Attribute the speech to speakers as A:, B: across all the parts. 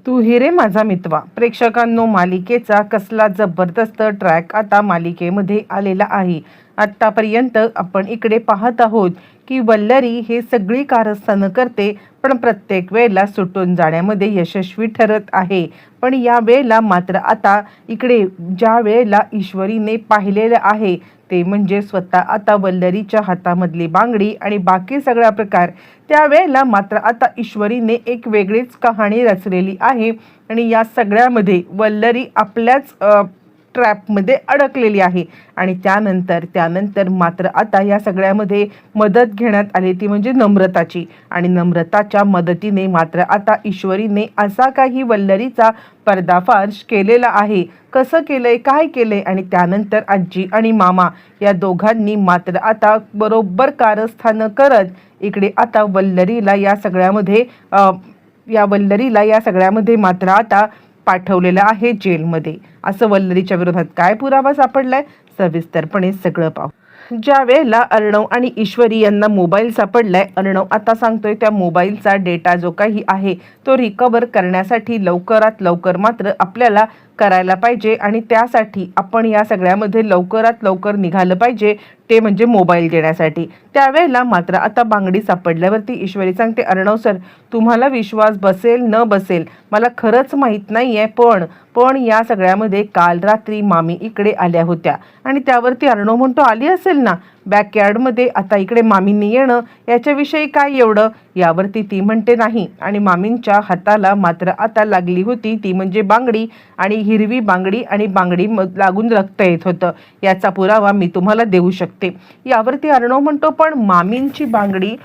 A: तू ही रे माझा मितवा. प्रेक्षकांनो, मालिकेचा कसला जबरदस्त ट्रॅक आता मालिकेमध्ये आलेला आहे. आत्तापर्यंत आपण इकडे पाहत आहोत की वल्लरी हे सगळी कारस्थानं करते, पण प्रत्येक वेळेला सुटून जाण्यामध्ये यशस्वी ठरत आहे. पण या वेळेला मात्र आता इकडे ज्या वेळेला ईश्वरीने पाहिलेलं आहे ते म्हणजे स्वतः आता वल्लरीच्या हातामधली बांगडी आणि बाकी सगळा प्रकार, त्यावेळेला मात्र आता ईश्वरीने एक वेगळीच कहाणी रचलेली आहे. आणि या सगळ्यामध्ये वल्लरी आपल्याच ट्रॅपमध्ये अडकलेली आहे. आणि त्यानंतर मात्र आता या सगळ्यामध्ये मदत घेण्यात आली, ती म्हणजे नम्रताची. आणि नम्रताच्या मदतीने मात्र आता ईश्वरीने असा काही वल्लरीचा पर्दाफाश केलेला आहे. कसं केलंय, काय केलंय, आणि त्यानंतर आजी आणि मामा या दोघांनी मात्र आता बरोबर कारस्थानं करत इकडे आता वल्लरीला या सगळ्यामध्ये मात्र आता पाठवलेलं आहे जेलमध्ये. असं वल्लरीच्या विरोधात काय पुरावा सापडलाय सविस्तरपणे सगळं पाहू. ज्या वेळेला अर्णव आणि ईश्वरी यांना मोबाईल सापडलाय, अर्णव आता सांगतोय त्या मोबाईलचा डेटा जो काही आहे तो रिकवर करण्यासाठी लवकरात लवकर मात्र आपल्याला करायला पाहिजे. आणि त्यासाठी आपण या सगळ्यामध्ये लवकरात लवकर निघालं पाहिजे, ते म्हणजे मोबाईल देण्यासाठी. त्यावेळेला मात्र आता बांगडी सापडल्यावरती ईश्वरी सांगते, अर्णव सर, तुम्हाला विश्वास बसेल न बसेल मला खरंच माहीत नाही आहे, पण या सगळ्यामध्ये काल रात्री मामी इकडे आल्या होत्या. आणि त्यावरती अर्णव म्हणतो, आली असेल ना बॅकयार्डमध्ये, आता इकडे मामींनी येणं याच्याविषयी काय एवढं. यावरती ती म्हणते नाही, आणि मामींच्या हाताला मात्र आता लागली होती ती म्हणजे बांगडी, आणि हिरवी बांगडी, आणि बांगडी लागून रक्त येत होतं. याचा पुरावा मी तुम्हाला देऊ शकते. यावरती अर्णव म्हणतो, पण मामींची बांगडी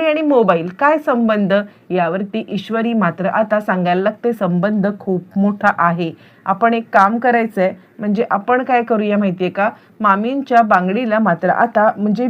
A: आणि मोबाईल काय संबंध. यावरती ईश्वरी मात्र आता सांगायला लागते, संबंध खूप मोठा आहे. आपण एक काम करायचंय, म्हणजे आपण काय करूया माहितीये का, मामींच्या बांगडीला मात्र आता म्हणजे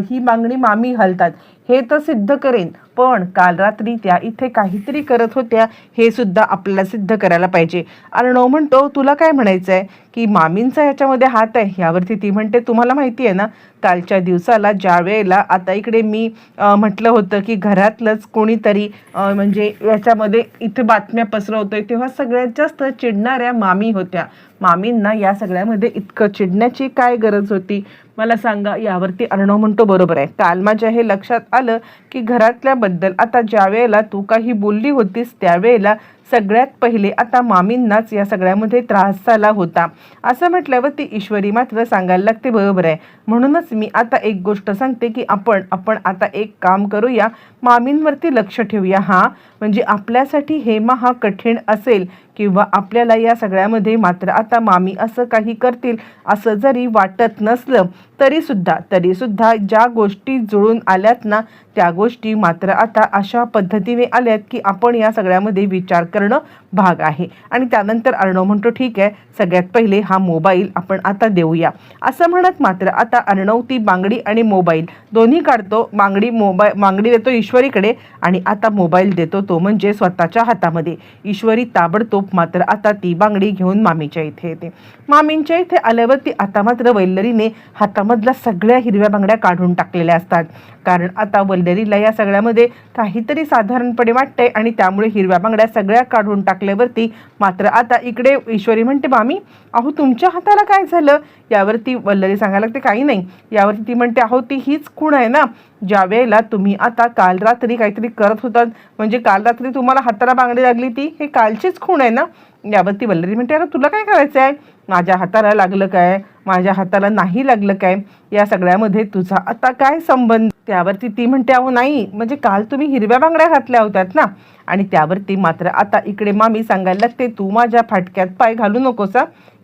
A: ही बांगडी मामी घालतात हे तर सिद्ध करेन, पण काल रात्री त्या इथे काहीतरी करत होत्या हे सुद्धा आपल्याला सिद्ध करायला पाहिजे. अर्णव म्हणतो, तुला काय म्हणायचंय की मामींचा याच्यामध्ये हात आहे. यावरती ती म्हणते, तुम्हाला माहिती आहे ना कालच्या दिवसाला ज्या वेळेला आता इकडे मी म्हटलं होतं की घरातलंच कोणीतरी म्हणजे याच्यामध्ये इथे बातम्या पसरवतोय, तेव्हा सगळ्यात जास्त चिडणाऱ्या मामी होत्या. मामींना या सगळ्यामध्ये इतकं चिडण्याची काय गरज होती मला सांगा. यावरती अर्णव म्हणतो, बरोबर आहे, काल माझ्या हे लक्षात आलं की घरातल्याबद्दल आता ज्या वेळेला तू काही बोलली होतीस त्यावेळेला सगळ्यात पहिले आता मामींनाच या सगळ्यामध्ये त्रास झाला होता. असं म्हटल्यावरती ईश्वरी मात्र सांगायला लागते, बरोबर आहे, म्हणूनच मी आता एक गोष्ट सांगते की आपण आता एक काम करूया, मामींवरती लक्ष ठेवूया. म्हणजे आपल्यासाठी हे महा कठीण असेल किंवा आपल्याला या सगळ्यामध्ये मात्र आता मामी असं काही करतील असं जरी वाटत नसलं तरी सुद्धा ज्या गोष्टी जुळून आल्यात ना त्या गोष्टी मात्र आता अशा पद्धतीने आल्यात की आपण या सगळ्यामध्ये विचार करणं भाग आहे. आणि त्यानंतर अर्णव म्हणतो, ठीक आहे, सगळ्यात पहिले हा मोबाईल आपण आता देऊया. असं म्हणत मात्र आता अर्णव ती बांगडी आणि मोबाईल दोन्ही काढतो. बांगडी देतो ईश्वरीकडे आणि आता मोबाईल देतो तो म्हणजे स्वतःच्या हातामध्ये. ईश्वरी ताबडतोब मात्र आता ती बांगडी घेऊन मामीच्या इथे येते. मामींच्या इथे आल्यावरती आता मात्र वल्लरीने हातामधल्या सगळ्या हिरव्या बांगड्या काढून टाकलेल्या असतात, कारण आता वल्लरीला या सगळ्यामध्ये काहीतरी साधारणपणे वाटतंय आणि त्यामुळे हिरव्या बांगड्या सगळ्या काढून टाकल्यावरती मात्र आता इकडे ईश्वरी म्हणते, मामी अहो तुमच्या हाताला काय झालं. यावरती वल्लरी सांगायला लागते, काही नाही. यावरती ती म्हणते, अहो ती हीच खूण आहे ना ज्या वेळेला तुम्ही आता काल रात्री काहीतरी करत होतात, म्हणजे काल रात्री तुम्हाला हाताला बांगडी लागली ती हे कालचीच खूण आहे ना. यावरती वल्लरी म्हणते, अरे तुला काय करायचं आहे, माझ्या हाताला लागलं काय, माझ्या हाताला नाही लागलं काय, या सगळ्यामध्ये तुझा आता काय संबंध. त्यावरती ती म्हणते, अहो नाही, म्हणजे काल तुम्ही हिरव्या बांगड्या घातल्या होत्यात ना. आणि त्यावरती मात्र आता इकडे मामी सांगायला लागते, तू माझ्या फाटक्यात पाय घालू नकोस,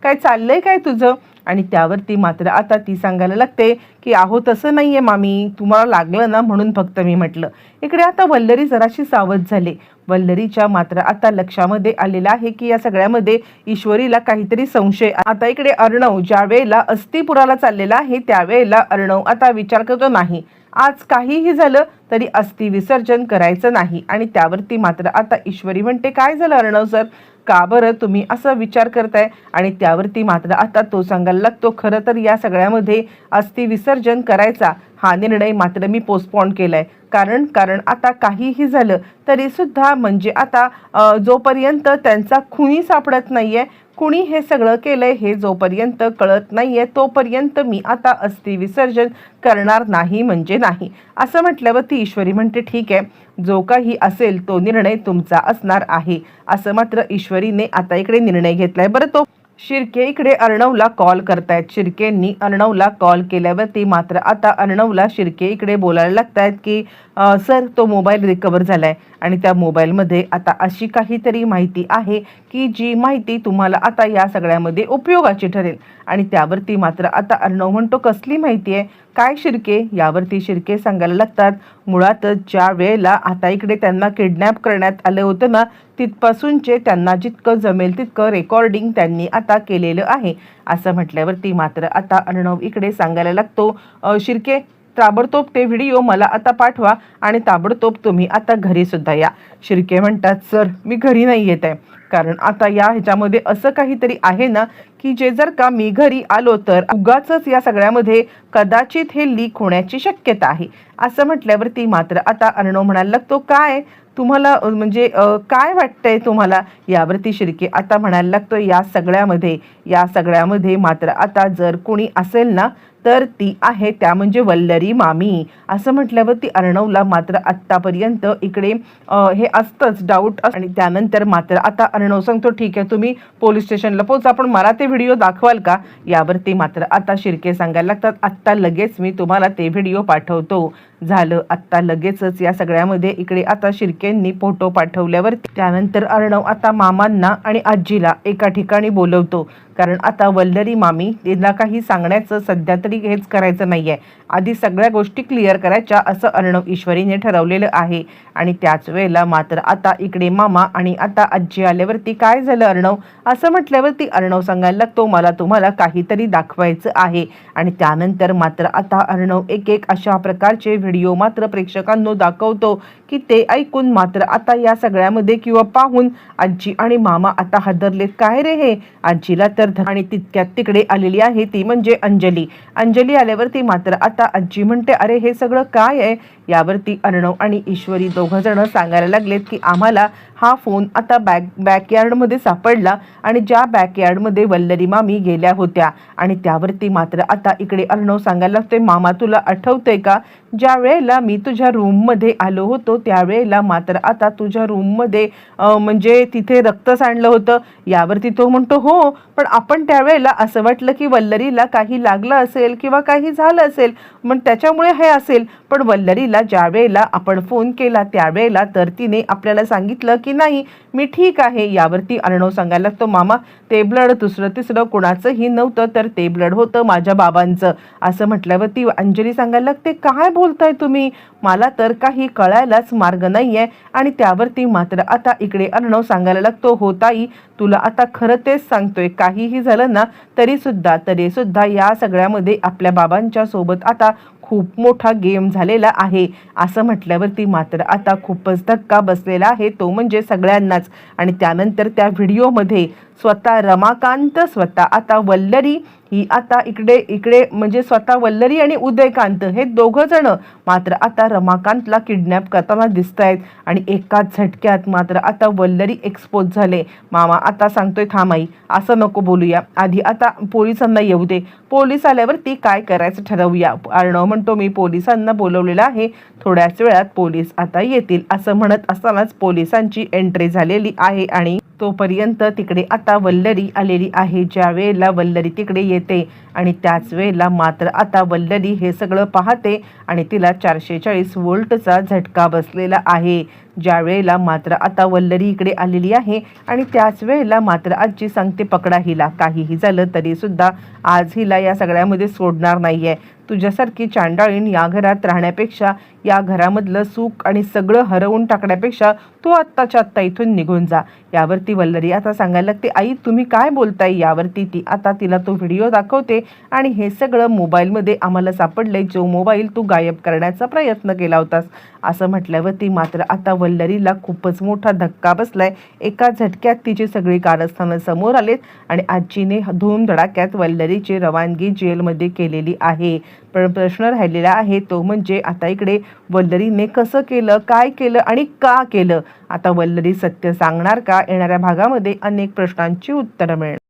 A: काय चाललंय काय तुझं. आणि त्यावरती मात्र आता ती सांगायला लागते की अहो तसं नाही आहे मामी, तुम्हाला लागलं ना म्हणून फक्त मी म्हटलं. इकडे आता वल्लरी जराशी सावध झाले. वल्लरीच्या मात्र आता लक्षामध्ये आलेलं आहे की या सगळ्यामध्ये ईश्वरीला काहीतरी संशय. आता इकडे अर्णव ज्या वेळेला अस्थिपुराला चाललेला आहे त्यावेळेला अर्णव आता विचार करतो, नाही आज काहीही झालं तरी अस्थि विसर्जन करायचं नाही. आणि त्यावरती मात्र आता ईश्वरी म्हणते, काय झालं अर्णव सर, का बरं तुम्ही असा विचार करताय. आणि त्यावरती मात्र आता तो सांगायला लागतो, खरं तर या सगळ्यामध्ये अस्थि विसर्जन करायचा हा निर्णय मात्र मी पोस्टपोन केलाय. कारण आता काहीही झालं तरी सुद्धा म्हणजे आता जोपर्यंत त्यांचा खुनी सापडत नाहीये, कुणी हे सगळं केलंय हे जोपर्यंत कळत नाहीये, तोपर्यंत मी आता अस्थि विसर्जन करणार नाही म्हणजे नाही. असं म्हटल्यावर ती ईश्वरी म्हणते ठीक आहे, जो काही असेल तो निर्णय तुमचा असणार आहे. असं मात्र ईश्वरीने आता इकडे निर्णय घेतलाय. बरं, तो शिर्के इकडे अर्णवला कॉल करतायत. शिर्केंनी अर्णवला कॉल केल्यावरती मात्र आता अर्णवला शिर्के इकडे बोलायला लागतायत की सर, तो मोबाईल रिकवर झालाय आणि त्या मोबाईलमध्ये आता अशी काहीतरी माहिती आहे की जी माहिती तुम्हाला आता या सगळ्यामध्ये उपयोगाची ठरेल. आणि त्यावरती मात्र आता अर्णव म्हणतो कसली माहिती आहे, काय शिर्के? यावरती शिर्के सांगायला लागतात मुळातच ज्या वेळेला आता इकडे त्यांना किडनॅप करण्यात आलं होतं ना, तिथपासूनचे त्यांना जितकं जमेल तितकं रेकॉर्डिंग त्यांनी आता केलेलं आहे. असं म्हटल्यावरती मात्र आता अर्णव इकडे सांगायला लागतो शिर्के, ताबडतोब ते व्हिडिओ मला आता पाठवा आणि ताबडतोब तुम्ही आता घरी सुद्धा या. शिर्के म्हणतात सर, मी घरी नाही येत आहे, कारण आता या ह्याच्यामध्ये असं काहीतरी आहे ना की जे जर का मी घरी आलो तर उगाचच या सगळ्यामध्ये कदाचित हे लीक होण्याची शक्यता आहे. असं म्हटल्यावरती मात्र आता अर्णव म्हणायला लागतो काय तुम्हाला म्हणजे काय वाटतंय तुम्हाला? यावरती शिर्के आता म्हणायला लागतो या सगळ्यामध्ये मात्र आता जर कोणी असेल ना तर ती आहे त्या म्हणजे वल्लरी मामी. असं म्हटल्यावरती अर्णवला मात्र आत्तापर्यंत इकडे हे असतंच डाऊट. आणि त्यानंतर मात्र आता अर्णव सांगतो ठीक आहे, तुम्ही पोलीस स्टेशनला पोहोचा, पण मला ते व्हिडिओ दाखवाल का? यावरती मात्र आता शिर्के सांगायला लागतात आत्ता लगेच मी तुम्हाला ते व्हिडिओ पाठवतो. झालं, आत्ता लगेचच या सगळ्यामध्ये इकडे आता शिर्केंनी फोटो पाठवल्यावर त्यानंतर अर्णव आता मामांना आणि आजीला एका ठिकाणी बोलवतो. कारण आता वल्लरी मामी तिला काही सांगण्याचं सध्या तरी हेच करायचं नाहीये, आधी सगळ्या गोष्टी क्लिअर करायच्या असं अर्णव ईश्वरीने ठरवलेलं आहे. आणि त्याच वेळेला मात्र आता इकडे मामा आणि आता आजी आल्यावरती काय झालं अर्णव? असं म्हटल्यावरती अर्णव सांगायला लागतो मला तुम्हाला काहीतरी दाखवायचं आहे. आणि त्यानंतर मात्र आता अर्णव एक अशा प्रकारचे व्हिडिओ मात्र प्रेक्षकांना दाखवतो की ते ऐकून मात्र आता या सगळ्यामध्ये किंवा पाहून आजी आणि मामा आता हादरलेत. काय रे हे? आजीला तर आणि तितक्यात तिकडे आलेली आहे ती म्हणजे अंजली आल्यावरती मात्र आता आजी म्हणते अरे हे सगळं काय आहे? यावरती अर्णव आणि ईश्वरी दोघं जण सांगायला लागलेत की आम्हाला हा फोन आता बॅकयार्डमध्ये सापडला आणि ज्या बॅकयार्डमध्ये वल्लरी मामी गेल्या होत्या. आणि त्यावरती मात्र आता इकडे अर्णव सांगायला लागतोय मामा तुला आठवतंय का ज्या वेळेला मी तुझ्या रूममध्ये आलो होतो त्यावेळेला मात्र आता तुझ्या रूममध्ये म्हणजे तिथे रक्त सांडलं होतं. यावरती तो म्हणतो हो, पण आपण त्यावेळेला असं वाटलं की वल्लरीला काही लागलं असेल किंवा काही झालं असेल मग त्याच्यामुळे हे असेल. पण वल्लरीला ज्या वेळेला आपण फोन केला त्यावेळेला तर तिने आपल्याला सांगितलं की नाही मी ठीक आहे. यावरती अर्णव सांगायला लागतो मामा ते ब्लड दुसरं तिसरं कोणाचंही नव्हतं, तर ते ब्लड होतं माझ्या बाबांचं. असं म्हटल्यावरती अंजली सांगायला लागते काय बोलताय तुम्ही? मला तर काही कळायलाच मार्ग नाहीये. आणि त्यावरती मात्र आता इकडे अर्णव सांगायला लागतो हो ताई, तुला आता खरं तेच सांगतोय, काहीही झालं ना तरी सुद्धा या सगळ्यामध्ये आपल्या बाबांच्या सोबत आता खूप मोठा गेम झालेला आहे. असं म्हटल्यावरती मात्र आता खूपच धक्का बसलेला आहे, तो म्हणजे सगळ्यांनाच. आणि त्यानंतर त्या व्हिडिओमध्ये स्वतः रमाकांत, स्वतः आता वल्लरी ही आता इकडे म्हणजे स्वतः वल्लरी आणि उदयकांत हे दोघं जण मात्र आता रमाकांतला किडनॅप करताना दिसत आहेत. आणि एकाच झटक्यात मात्र आता वल्लरी एक्सपोज झाले. मामा आता सांगतोय थांबाई, असं नको बोलूया, आधी आता पोलिसांना येऊ दे, पोलीस आल्यावरती काय करायचं ठरवूया. अर्णव म्हणतो मी पोलिसांना बोलवलेलं आहे, थोड्याच वेळात पोलीस आता येतील. असं म्हणत असतानाच पोलिसांची एंट्री झालेली आहे. आणि तोपर्यंत तिकडे आता वल्लरी आलेली आहे. ज्या वेळेला वल्लरी तिकडे येते आणि त्याच वेळेला मात्र आता वल्लरी हे सगळं पाहते आणि तिला 440 वोल्टचा झटका बसलेला आहे. ज्या वेळेला मात्र आता वल्लरी इकडे आलेली आहे आणि त्याच वेळेला मात्र आजी सांगते पकडा हिला, काहीही झालं तरी सुद्धा आज हिला या सगळ्यामध्ये सोडणार नाहीये. तुझ्यासारखी चांडाळीन या घरात राहण्यापेक्षा, या घरामधलं सुख आणि सगळं हरवून टाकण्यापेक्षा तू आत्ताच्या आत्ता इथून निघून जा. यावरती वल्लरी आता सांगायला लागते आई तुम्ही काय बोलताय? यावरती ती आता तिला तो व्हिडिओ दाखवते आणि हे सगळं मोबाईलमध्ये आम्हाला सापडलंय, जो मोबाईल तू गायब करण्याचा प्रयत्न केला होतास. असं म्हटल्यावरती मात्र आता वल्लरीला खूपच मोठा धक्का बसलाय. एका झटक्यात तिची सगळी कारस्थानं समोर आलेत आणि आजीने धूमधडाक्यात वल्लरीची रवानगी जेलमध्ये केलेली आहे. पण प्रश्न राहिलेला आहे तो म्हणजे आता इकडे वल्लरीने कसं केलं, काय केलं आणि का केलं. आता वल्लरी सत्य सांगणार का? येणाऱ्या भागामध्ये अनेक प्रश्नांची उत्तरं मिळणार.